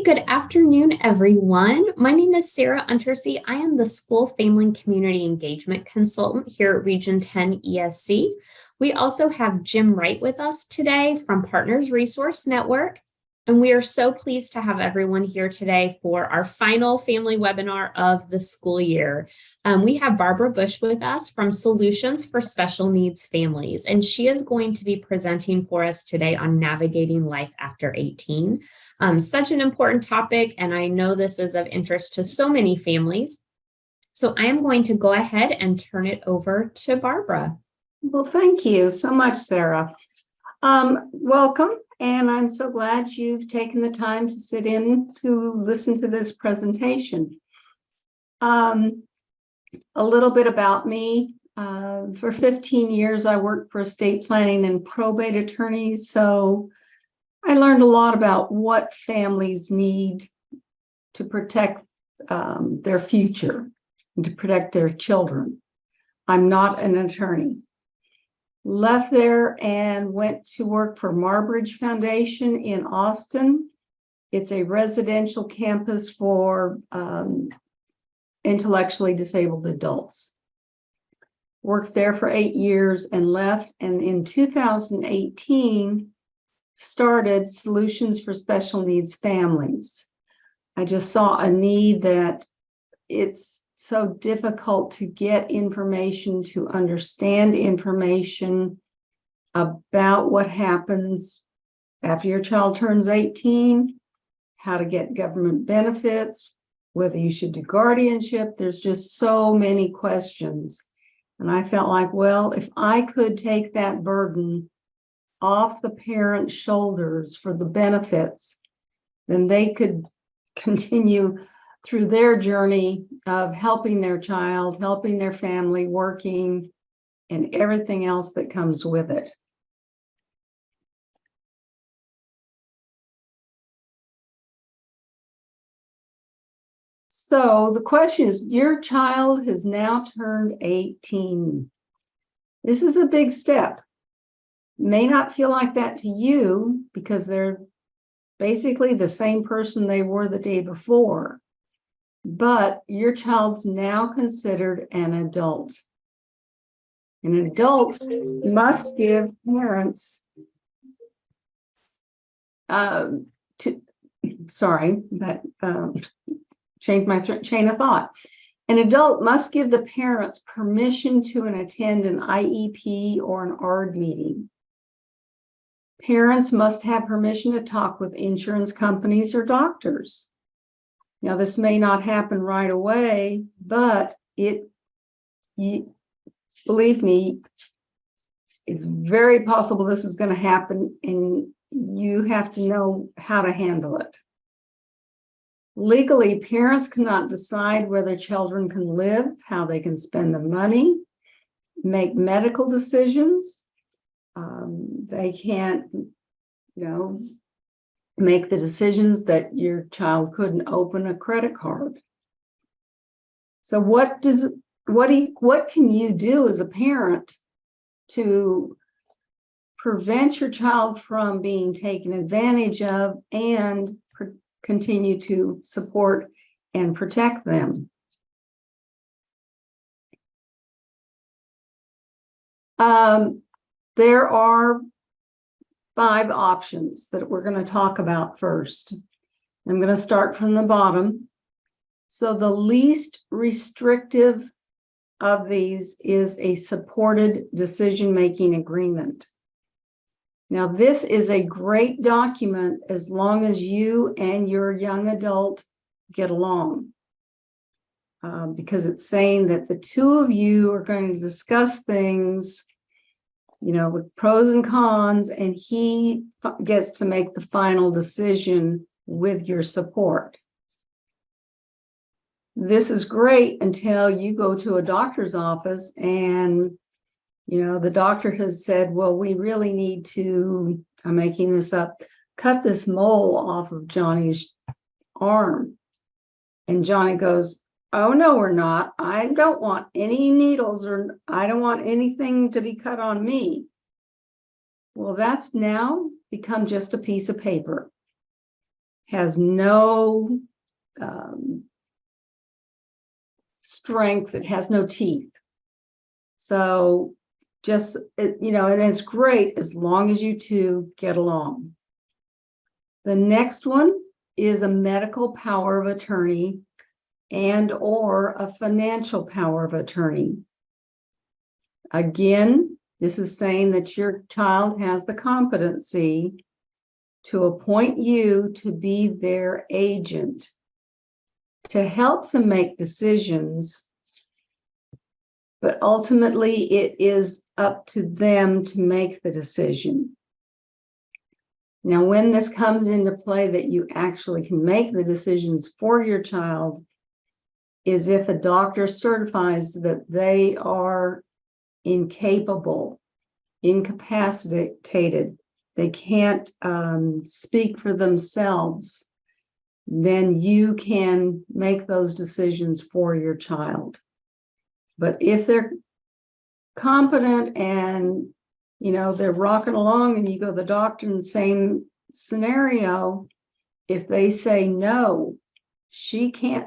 good afternoon, everyone. My name is Sarah Untersea. I am the School Family and Community Engagement Consultant here at Region 10 ESC. We also have Jim Wright with us today from Partners Resource Network. And we are so pleased to have everyone here today for our final family webinar of the school year. We have Barbara Bush with us from Solutions for Special Needs Families, and she is going to be presenting for us today on navigating life after 18. Such an important topic, and I know this is of interest to so many families. So I am going to go ahead and turn it over to Barbara. Well, thank you so much, Sarah. Welcome, and I'm so glad you've taken the time to sit in to listen to this presentation. A little bit about me. For 15 years, I worked for estate planning and probate attorneys, so I learned a lot about what families need to protect their future and to protect their children. I'm not an attorney. Left there and went to work for Marbridge Foundation in Austin. It's a residential campus for intellectually disabled adults. Worked there for 8 years and left, and in 2018 started Solutions for Special Needs Families. I just saw a need that it's so difficult to get information, to understand information about what happens after your child turns 18, how to get government benefits, whether you should do guardianship. There's just so many questions. And I felt like, well, if I could take that burden off the parents' shoulders for the benefits, then they could continue through their journey of helping their child, helping their family, working, and everything else that comes with it. So the question is, your child has now turned 18. This is a big step. May not feel like that to you because they're basically the same person they were the day before. But your child's now considered an adult. An adult must give parents changed my chain of thought. An adult must give the parents permission to attend an IEP or an ARD meeting. Parents must have permission to talk with insurance companies or doctors. Now, this may not happen right away, but believe me, it's very possible this is going to happen, and you have to know how to handle it. Legally, parents cannot decide whether children can live, how they can spend the money, make medical decisions. They can't, make the decisions that your child couldn't open a credit card. So what can you do as a parent to prevent your child from being taken advantage of and continue to support and protect them? There are 5 options that we're going to talk about first. I'm going to start from the bottom. So the least restrictive of these is a supported decision-making agreement. Now, this is a great document as long as you and your young adult get along, because it's saying that the two of you are going to discuss things, with pros and cons, and he gets to make the final decision with your support. This is great until you go to a doctor's office and the doctor has said, well, we really need to, I'm making this up, cut this mole off of Johnny's arm. And Johnny goes, oh, no, we're not. I don't want any needles, or I don't want anything to be cut on me. Well, that's now become just a piece of paper. has no strength, it has no teeth. So just, and it's great as long as you two get along. The next one is a medical power of attorney and or a financial power of attorney. Again, this is saying that your child has the competency to appoint you to be their agent, to help them make decisions, but ultimately it is up to them to make the decision. Now, when this comes into play that you actually can make the decisions for your child is if a doctor certifies that they are incapable, incapacitated, they can't speak for themselves, then you can make those decisions for your child. But if they're competent and they're rocking along and you go to the doctor in the same scenario, if they say no,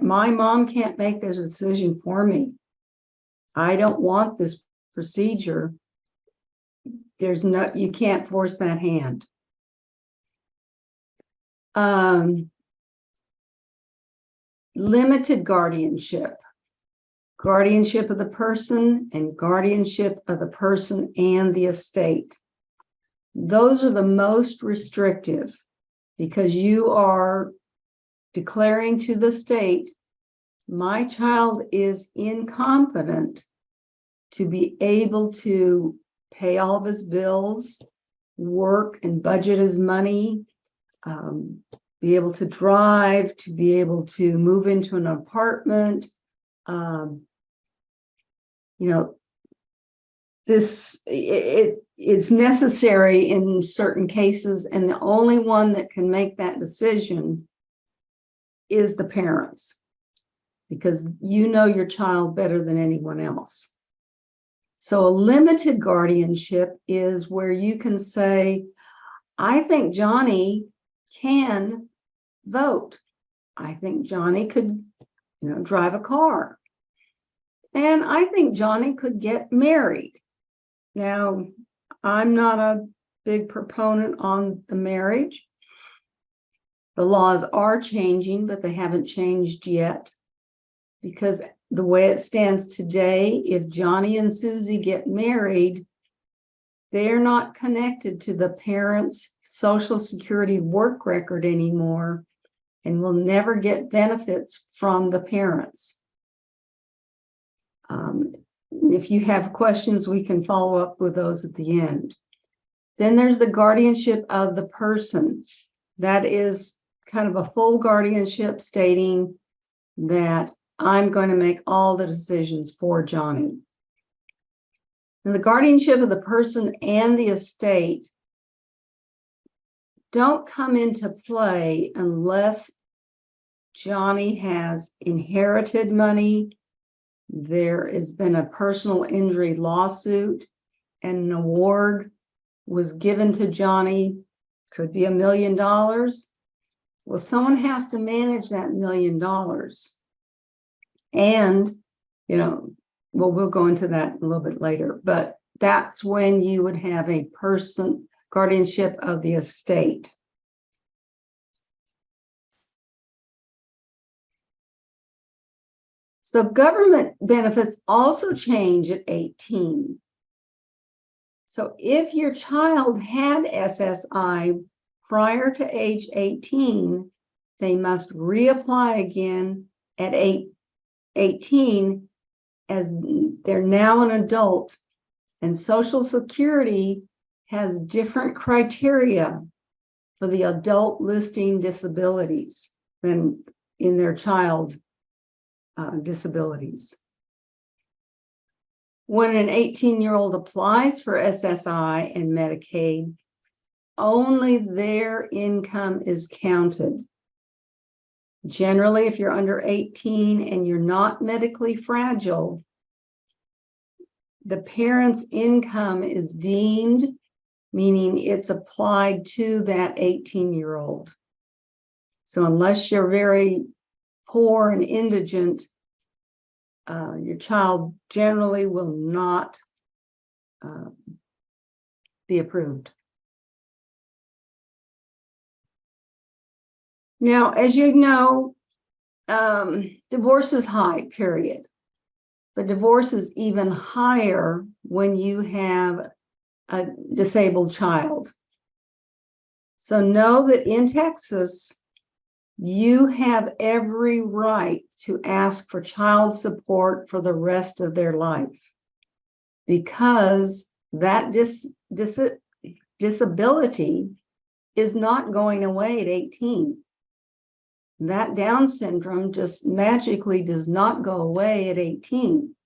my mom can't make this decision for me, I don't want this procedure, you can't force that hand. Limited guardianship. Guardianship of the person and guardianship of the person and the estate. Those are the most restrictive because you are declaring to the state, my child is incompetent to be able to pay all of his bills, work and budget his money, be able to drive, to be able to move into an apartment. It's necessary in certain cases, and the only one that can make that decision is the parents, because you know your child better than anyone else. So a limited guardianship is where you can say, I think Johnny can vote. I think Johnny could, drive a car. And I think Johnny could get married. Now, I'm not a big proponent on the marriage. The laws are changing, but they haven't changed yet. Because the way it stands today, if Johnny and Susie get married, they're not connected to the parents' Social Security work record anymore and will never get benefits from the parents. If you have questions, we can follow up with those at the end. Then there's the guardianship of the person. That is kind of a full guardianship stating that I'm going to make all the decisions for Johnny. And the guardianship of the person and the estate don't come into play unless Johnny has inherited money, there has been a personal injury lawsuit, and an award was given to Johnny, could be $1 million. Well, someone has to manage that $1 million. And, we'll go into that a little bit later, but that's when you would have a guardianship of the estate. So government benefits also change at 18. So if your child had SSI prior to age 18, they must reapply again at 18 as they're now an adult, and Social Security has different criteria for the adult listing disabilities than in their child disabilities. When an 18-year-old applies for SSI and Medicaid, only their income is counted. Generally, if you're under 18 and you're not medically fragile, the parent's income is deemed, meaning it's applied to that 18-year-old. So unless you're very poor and indigent, your child generally will not be approved. Now, as you know, divorce is high, period. But divorce is even higher when you have a disabled child. So know that in Texas, you have every right to ask for child support for the rest of their life, because that disability is not going away at 18. That Down syndrome just magically does not go away at 18.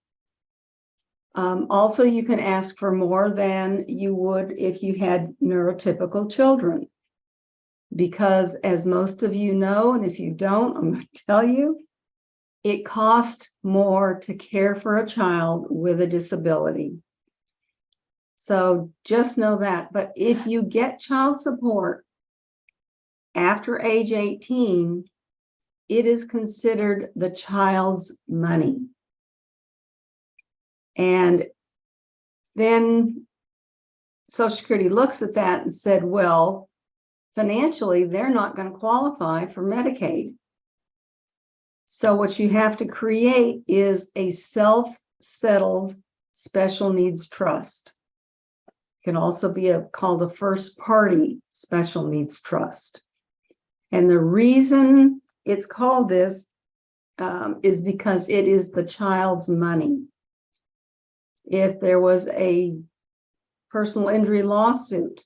Also, you can ask for more than you would if you had neurotypical children, because as most of you know, and if you don't, I'm going to tell you, it costs more to care for a child with a disability. So just know that. But if you get child support after age 18, it is considered the child's money. And then Social Security looks at that and said, well, financially, they're not going to qualify for Medicaid. So what you have to create is a self-settled special needs trust. It can also be called a first party special needs trust. And the reason it's called this is because it is the child's money. If there was a personal injury lawsuit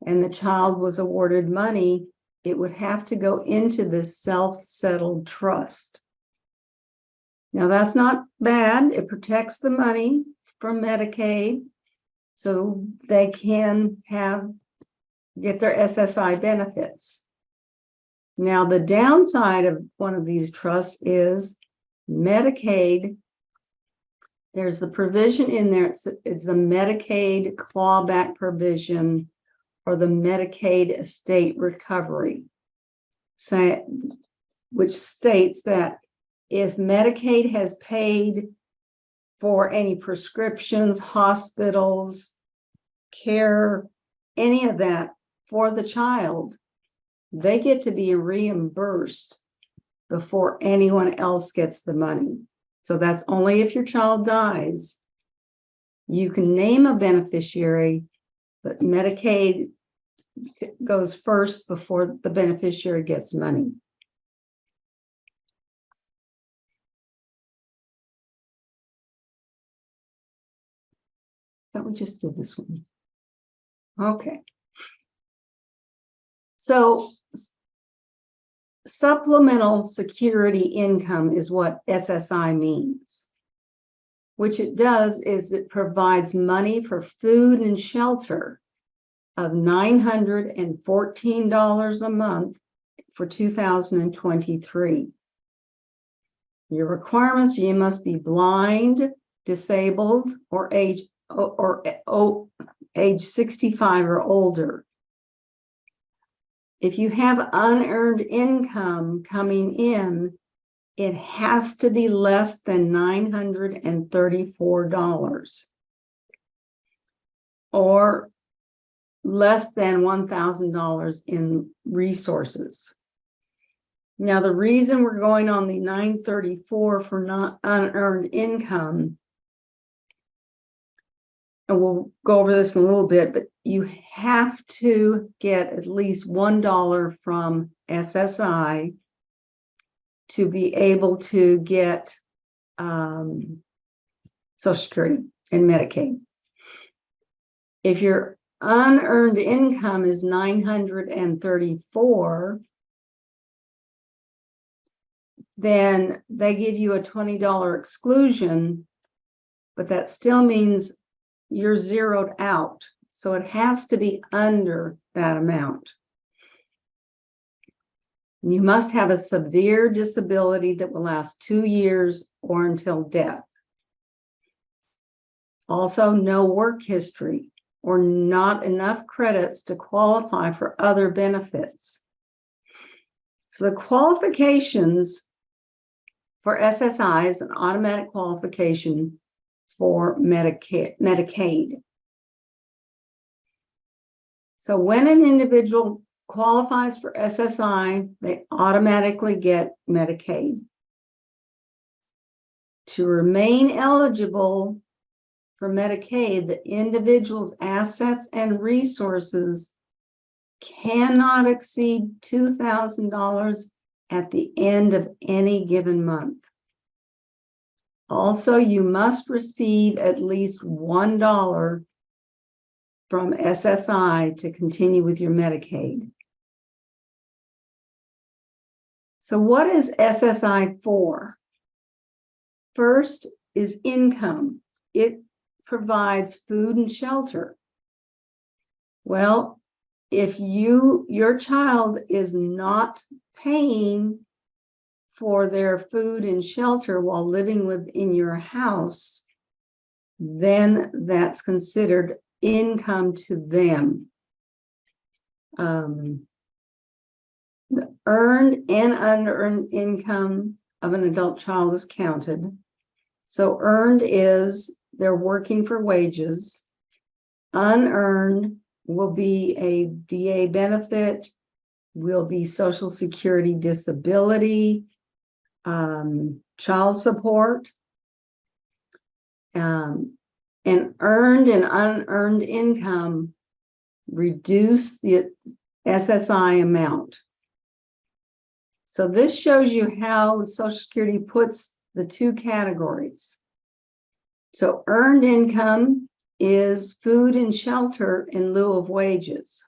and the child was awarded money, it would have to go into this self-settled trust. Now, that's not bad. It protects the money from Medicaid, so they can get their SSI benefits. Now, the downside of one of these trusts is Medicaid. There's the provision in there. It's the Medicaid clawback provision, or the Medicaid estate recovery, which states that if Medicaid has paid for any prescriptions, hospitals, care, any of that for the child, they get to be reimbursed before anyone else gets the money. So that's only if your child dies. You can name a beneficiary, but Medicaid goes first before the beneficiary gets money. That we just did this one. Okay. So supplemental security income is what SSI means. Which it does is it provides money for food and shelter of $914 a month for 2023. Your requirements: you must be blind, disabled, or age 65 or older. If you have unearned income coming in, it has to be less than $934 or less than $1,000 in resources. Now, the reason we're going on the $934 for not unearned income, and we'll go over this in a little bit, but you have to get at least $1 from SSI to be able to get Social Security and Medicaid. If your unearned income is $934, then they give you a $20 exclusion, but that still means you're zeroed out. So it has to be under that amount. You must have a severe disability that will last 2 years or until death. Also, no work history or not enough credits to qualify for other benefits. So the qualifications for SSI is an automatic qualification for Medicaid. So when an individual qualifies for SSI, they automatically get Medicaid. To remain eligible for Medicaid, the individual's assets and resources cannot exceed $2,000 at the end of any given month. Also, you must receive at least $1 from SSI to continue with your Medicaid. So what is SSI for? First is income. It provides food and shelter. Well, if your child is not paying for their food and shelter while living within your house, then that's considered income to them. The earned and unearned income of an adult child is counted. So earned is they're working for wages. Unearned will be a VA benefit, will be Social Security disability, child support, and earned and unearned income reduce the SSI amount. So this shows you how Social Security puts the two categories. So earned income is food and shelter in lieu of wages.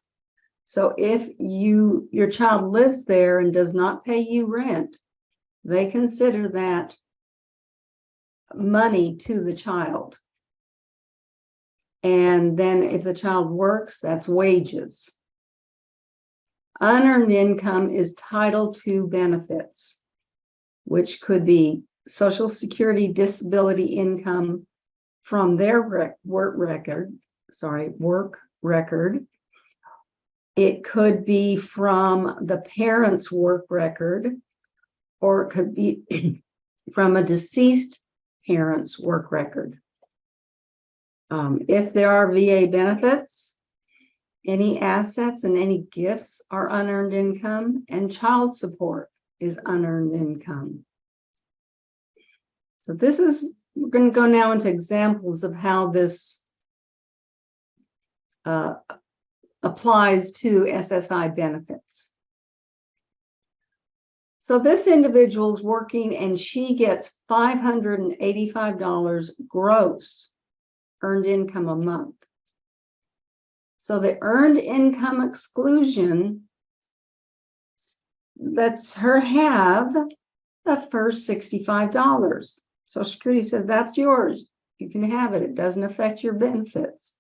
So if your child lives there and does not pay you rent, they consider that money to the child. And then if the child works, that's wages. Unearned income is Title II benefits, which could be Social Security disability income from their work record. It could be from the parent's work record, or it could be from a deceased parent's work record. If there are VA benefits, any assets and any gifts are unearned income, and child support is unearned income. So we're going to go now into examples of how this applies to SSI benefits. So this individual is working and she gets $585 gross earned income a month. So the earned income exclusion lets her have the first $65. Social Security says that's yours. You can have it. It doesn't affect your benefits.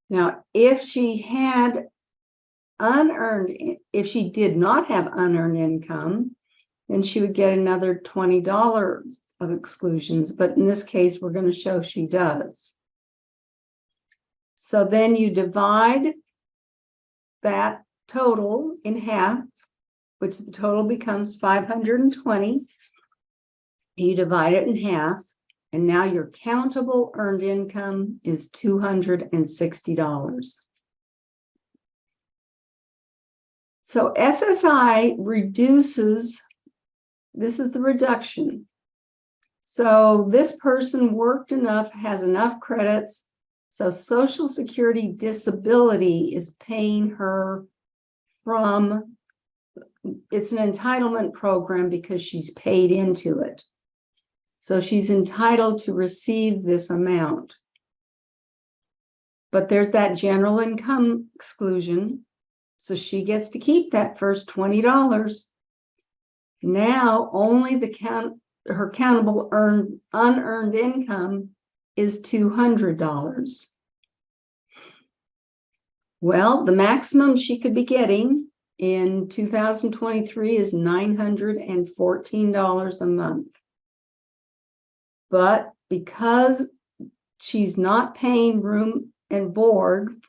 Now, if she did not have unearned income, then she would get another $20 of exclusions. But in this case, we're going to show she does. So then you divide that total in half, which the total becomes 520. You divide it in half, and now your countable earned income is $260. So SSI reduces, this is the reduction. So this person worked enough, has enough credits, so Social Security disability is paying her from, it's an entitlement program because she's paid into it. So she's entitled to receive this amount. But there's that general income exclusion. So she gets to keep that first $20. Now only her countable unearned income is $200. Well, the maximum she could be getting in 2023 is $914 a month. But because she's not paying room and board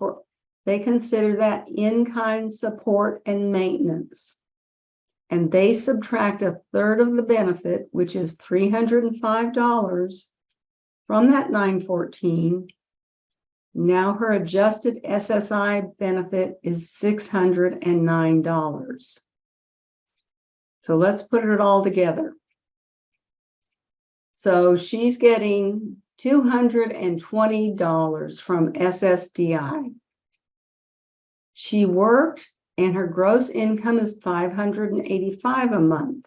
they consider that in-kind support and maintenance. and they subtract a third of the benefit, which is $305 from that $914. Now her adjusted SSI benefit is $609. So let's put it all together. So she's getting $220 from SSDI. She worked and her gross income is $585 a month.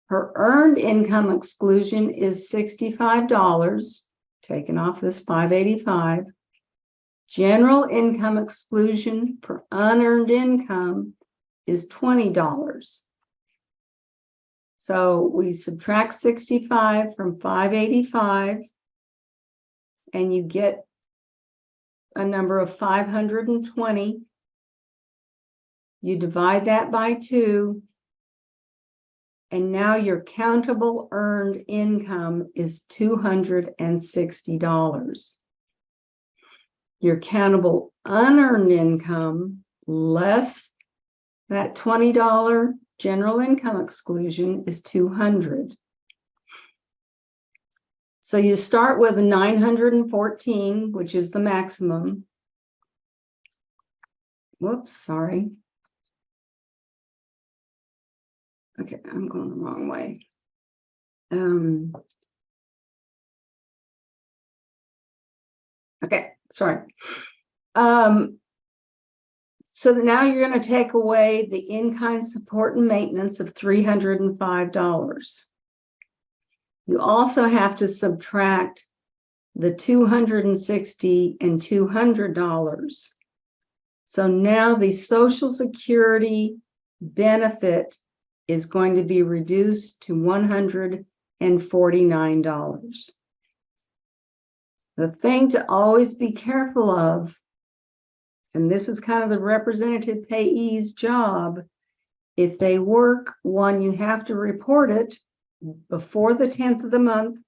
Her earned income exclusion is $65, taken off this $585. General income exclusion for unearned income is $20. So we subtract 65 from 585, and you get a number of 520. You divide that by 2, and now your countable earned income is $260. Your countable unearned income less that $20 general income exclusion is $200. So you start with a 914, which is the maximum. Whoops, sorry. Okay, I'm going the wrong way. Okay, sorry. So now you're going to take away the in-kind support and maintenance of $305. You also have to subtract the $260 and $200. So now the Social Security benefit is going to be reduced to $149. The thing to always be careful of, and this is kind of the representative payee's job, if they work, one, you have to report it before the 10th of the month,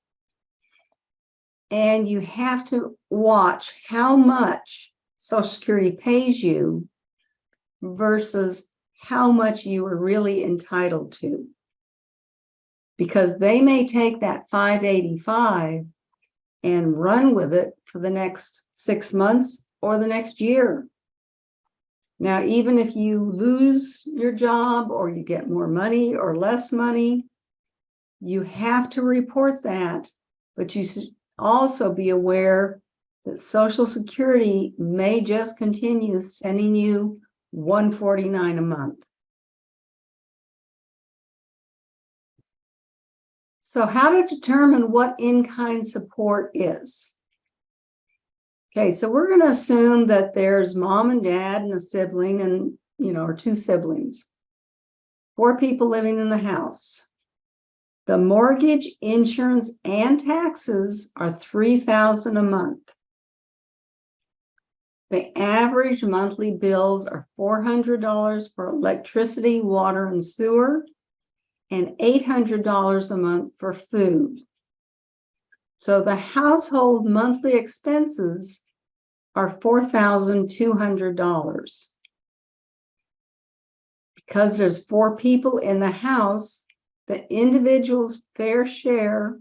and you have to watch how much Social Security pays you versus how much you are really entitled to. Because they may take that $585 and run with it for the next 6 months or the next year. Now, even if you lose your job or you get more money or less money, you have to report that, but you should also be aware that Social Security may just continue sending you $149 a month. So how to determine what in-kind support is? Okay, so we're going to assume that there's mom and dad and a sibling and, or 2 siblings, 4 people living in the house. The mortgage, insurance, and taxes are $3,000 a month. The average monthly bills are $400 for electricity, water, and sewer, and $800 a month for food. So the household monthly expenses are $4,200. Because there's 4 people in the house, the individual's fair share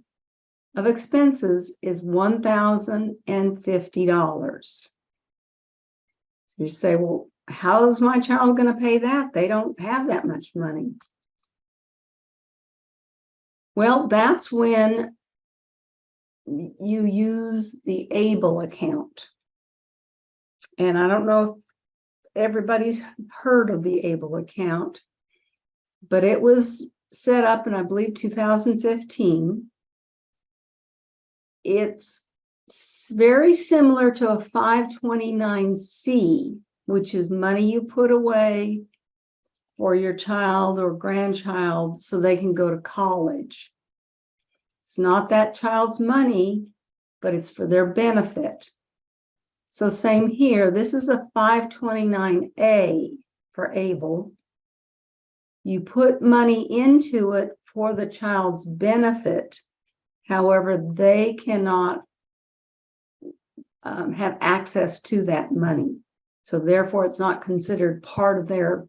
of expenses is $1,050. So you say, well, how is my child going to pay that? They don't have that much money. Well, that's when you use the ABLE account. And I don't know if everybody's heard of the ABLE account, but it was set up in, I believe, 2015. It's very similar to a 529C, which is money you put away for your child or grandchild so they can go to college. It's not that child's money, but it's for their benefit. So same here, this is a 529A for ABLE. You put money into it for the child's benefit. However, they cannot have access to that money. So therefore, it's not considered part of their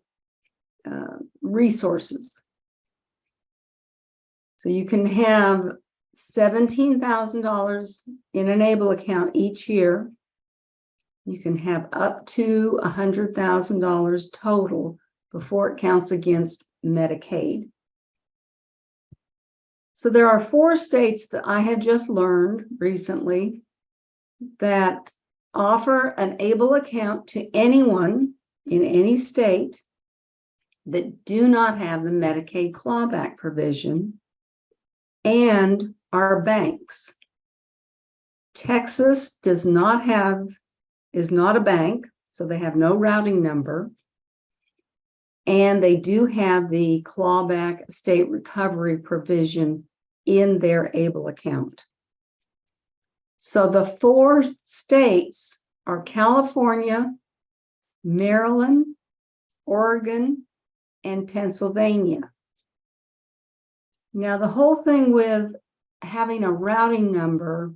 resources. So you can have $17,000 in an ABLE account each year. You can have up to $100,000 total before it counts against Medicaid. So there are 4 states that I had just learned recently that offer an ABLE account to anyone in any state that do not have the Medicaid clawback provision and are banks. Texas is not a bank, so they have no routing number. And they do have the clawback state recovery provision in their ABLE account. So the 4 states are California, Maryland, Oregon, and Pennsylvania. Now, the whole thing with having a routing number,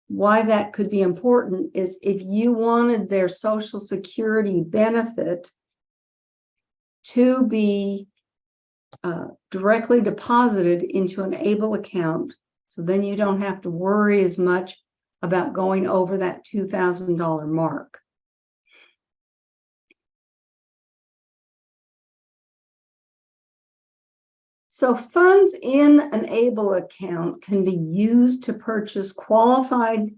why that could be important is if you wanted their Social Security benefit to be directly deposited into an ABLE account, so then you don't have to worry as much about going over that $2,000 mark. So funds in an ABLE account can be used to purchase qualified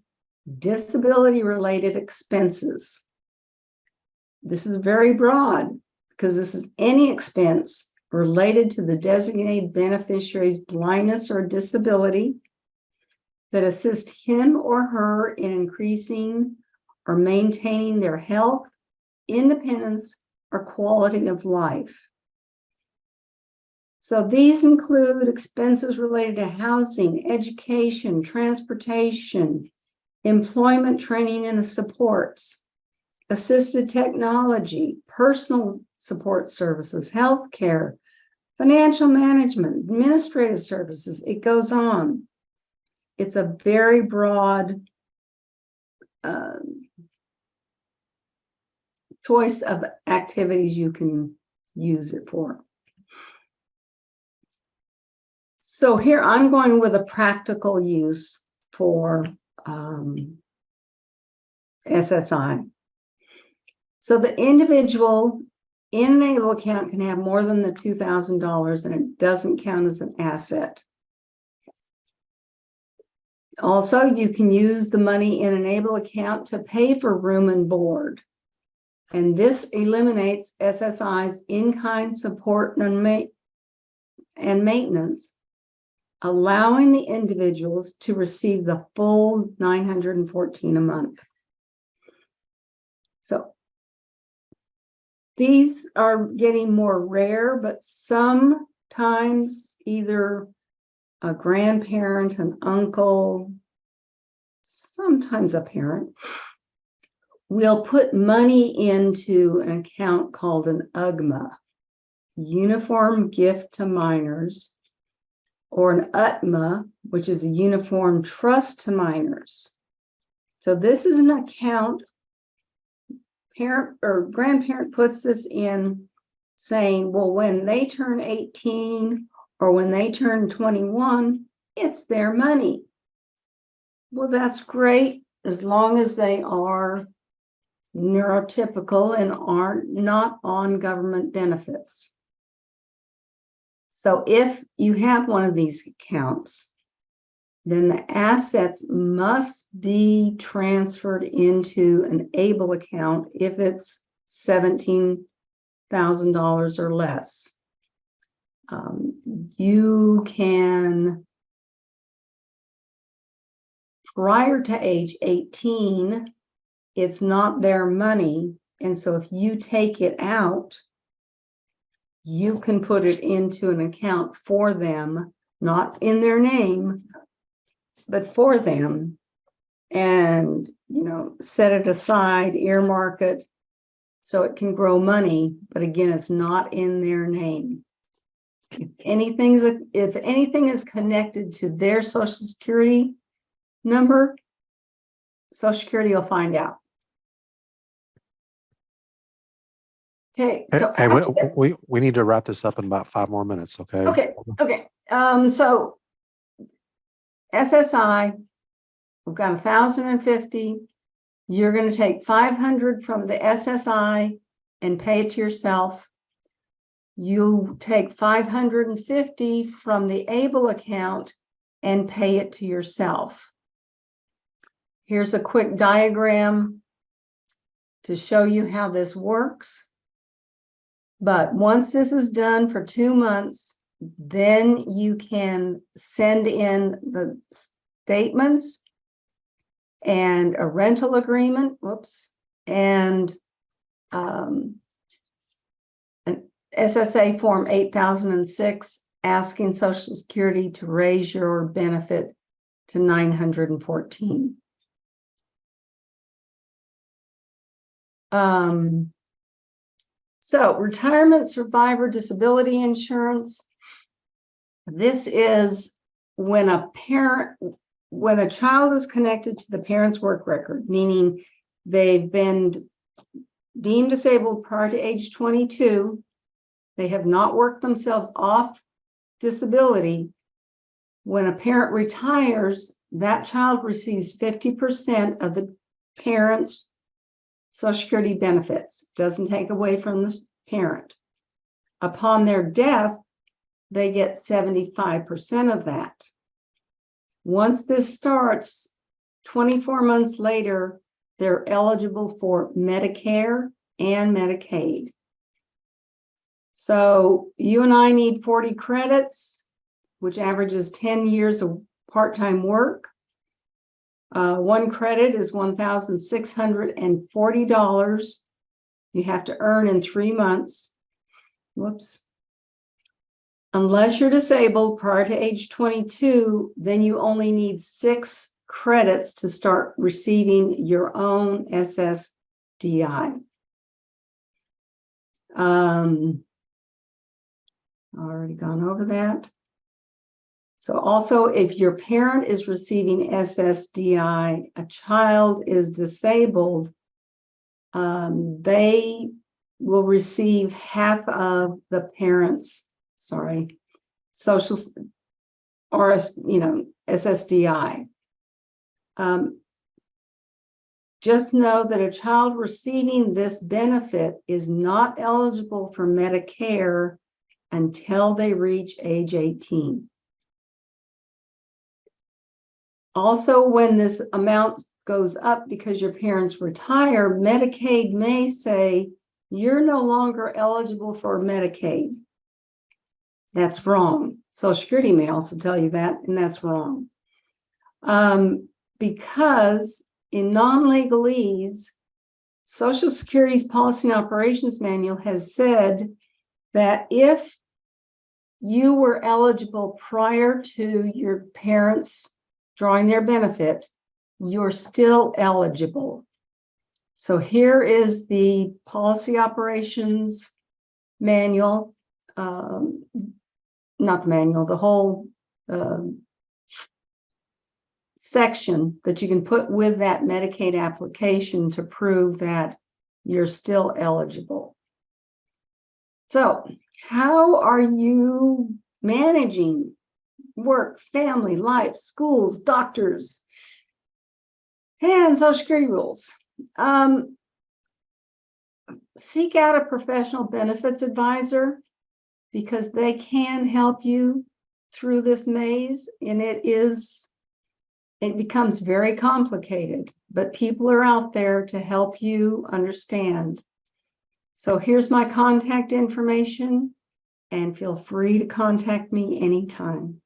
disability-related expenses. This is very broad because this is any expense related to the designated beneficiary's blindness or disability that assist him or her in increasing or maintaining their health, independence, or quality of life. So these include expenses related to housing, education, transportation, employment training and supports, assisted technology, personal support services, healthcare, financial management, administrative services. It goes on. It's a very broad choice of activities you can use it for. So here I'm going with a practical use for SSI. So the individual in an ABLE account can have more than the $2,000 and it doesn't count as an asset. Also, you can use the money in an ABLE account to pay for room and board. And this eliminates SSI's in-kind support and maintenance, allowing the individuals to receive the full $914 a month. So these are getting more rare, but sometimes either a grandparent, an uncle, sometimes a parent, will put money into an account called an UGMA, Uniform Gift to Minors, or an UTMA, which is a Uniform Trust to Minors. So this is an account parent or grandparent puts this in saying, well, when they turn 18 or when they turn 21, it's their money. Well, that's great as long as they are neurotypical and are not on government benefits. So if you have one of these accounts, then the assets must be transferred into an ABLE account if it's $17,000 or less. You can, prior to age 18, it's not their money. And so if you take it out, you can put it into an account for them, not in their name, but for them, and set it aside, earmark it so it can grow money. But again, it's not in their name. If anything is connected to their Social Security number, Social Security will find out. Okay, Hey, so hey, we need to wrap this up in about 5 more minutes, okay? okay. So SSI, we've got 1,050. You're going to take 500 from the SSI and pay it to yourself. You take 550 from the ABLE account and pay it to yourself. Here's a quick diagram to show you how this works. But once this is done for 2 months, then you can send in the statements and a rental agreement, and an SSA form 8006 asking Social Security to raise your benefit to $914. So retirement survivor disability insurance. This is when a child is connected to the parent's work record, meaning they've been deemed disabled prior to age 22, they have not worked themselves off disability. When a parent retires, that child receives 50% of the parent's Social Security benefits, doesn't take away from the parent. Upon their death, they get 75% of that. Once this starts, 24 months later, they're eligible for Medicare and Medicaid. So you and I need 40 credits, which averages 10 years of part-time work. 1 credit is $1,640. You have to earn in 3 months. Unless you're disabled prior to age 22, then you only need 6 credits to start receiving your own SSDI. Already gone over that. So also, if your parent is receiving SSDI, a child is disabled, they will receive half of the parent's, social SSDI. Just know that a child receiving this benefit is not eligible for Medicare until they reach age 18. Also, when this amount goes up because your parents retire, Medicaid may say you're no longer eligible for Medicaid. That's wrong. Social Security may also tell you that, and that's wrong. Because in non-legalese, Social Security's Policy and Operations Manual has said that if you were eligible prior to your parents drawing their benefit, you're still eligible. So here is the Policy Operations Manual, not the manual, the whole section that you can put with that Medicaid application to prove that you're still eligible. So how are you managing work, family, life, schools, doctors, and Social Security rules? Seek out a professional benefits advisor, because they can help you through this maze, and it becomes very complicated, but people are out there to help you understand. So here's my contact information, and feel free to contact me anytime.